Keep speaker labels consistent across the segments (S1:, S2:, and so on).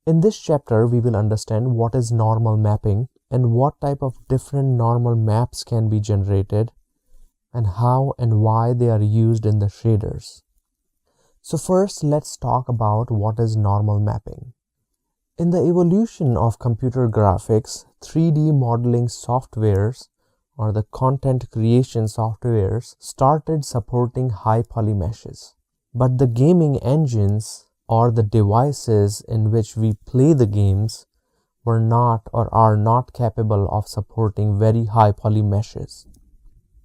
S1: In this chapter, we will understand what is normal mapping and what type of different normal maps can be generated and how and why they are used in the shaders. So first, let's talk about what is normal mapping. In the evolution of computer graphics, 3D modeling softwares or the content creation softwares started supporting high poly meshes. But the gaming engines or the devices in which we play the games were not or are not capable of supporting very high poly meshes.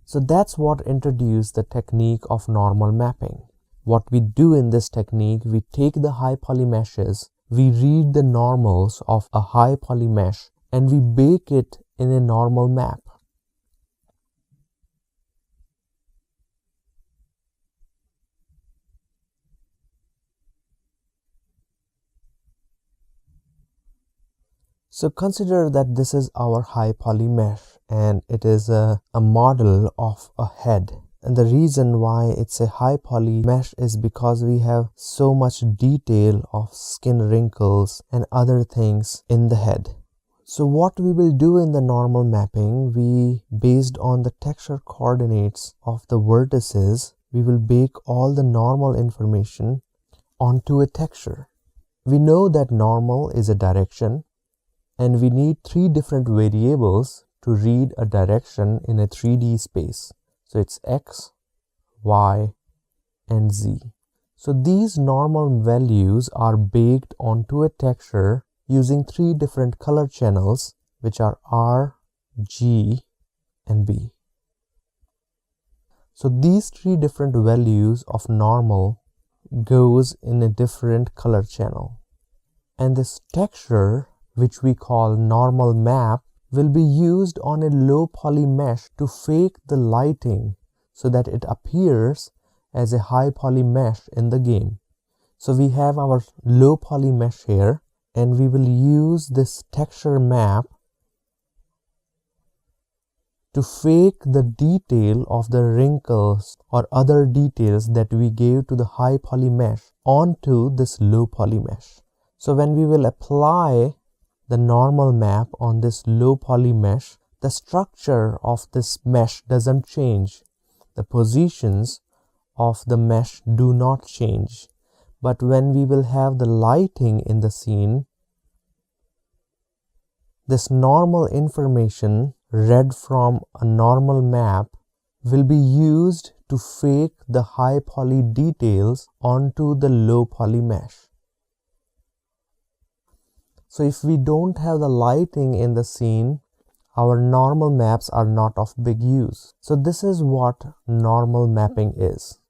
S1: So that's what introduced the technique of normal mapping. What we do in this technique, we take the high poly meshes, we read the normals of a high poly mesh, and we bake it in a normal map. So consider that this is our high poly mesh and it is a model of a head. And the reason why it's a high poly mesh is because we have so much detail of skin wrinkles and other things in the head. So what we will do in the normal mapping, based on the texture coordinates of the vertices, we will bake all the normal information onto a texture. We know that normal is a direction, and we need 3 different variables to read a direction in a 3D space. So it's X, Y, and Z. So these normal values are baked onto a texture using 3 different color channels, which are R, G, and B. So these 3 different values of normal goes in a different color channel. And this texture, which we call normal map, will be used on a low poly mesh to fake the lighting so that it appears as a high poly mesh in the game. So we have our low poly mesh here, and we will use this texture map to fake the detail of the wrinkles or other details that we gave to the high poly mesh onto this low poly mesh. So when we will apply the normal map on this low poly mesh, the structure of this mesh doesn't change. The positions of the mesh do not change. But when we will have the lighting in the scene, this normal information read from a normal map will be used to fake the high poly details onto the low poly mesh. So if we don't have the lighting in the scene, our normal maps are not of big use. So this is what normal mapping is.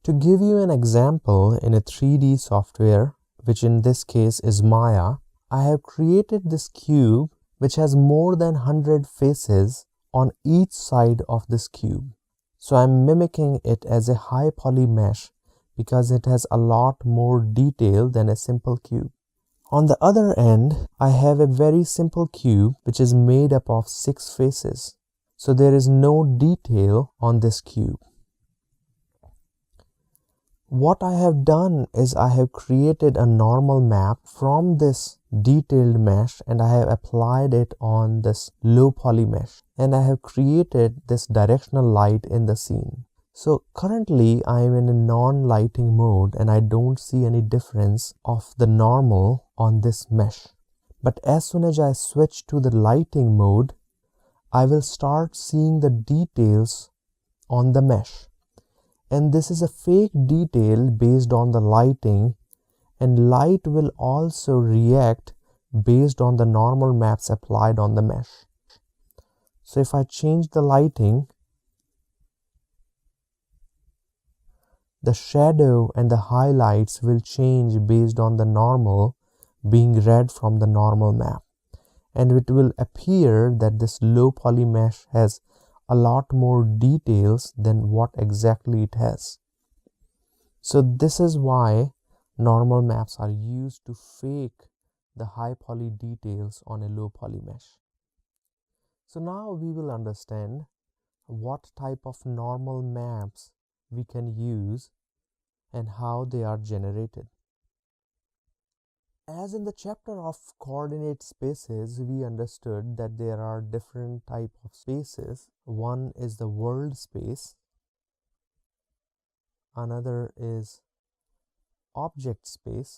S1: To give you an example in a 3D software, which in this case is Maya, I have created this cube which has more than 100 faces on each side of this cube. So I'm mimicking it as a high poly mesh because it has a lot more detail than a simple cube. On the other end, I have a very simple cube which is made up of 6 faces. So there is no detail on this cube. What I have done is I have created a normal map from this detailed mesh and I have applied it on this low poly mesh. And I have created this directional light in the scene. So currently I am in a non-lighting mode and I don't see any difference of the normal on this mesh. But as soon as I switch to the lighting mode, I will start seeing the details on the mesh. And this is a fake detail based on the lighting, and light will also react based on the normal maps applied on the mesh. So if I change the lighting, the shadow and the highlights will change based on the normal being read from the normal map. And it will appear that this low poly mesh has a lot more details than what exactly it has. So this is why normal maps are used to fake the high poly details on a low poly mesh. So now we will understand what type of normal maps we can use and how they are generated. As in the chapter of coordinate spaces, we understood that there are different types of spaces. One is the world space, another is object space,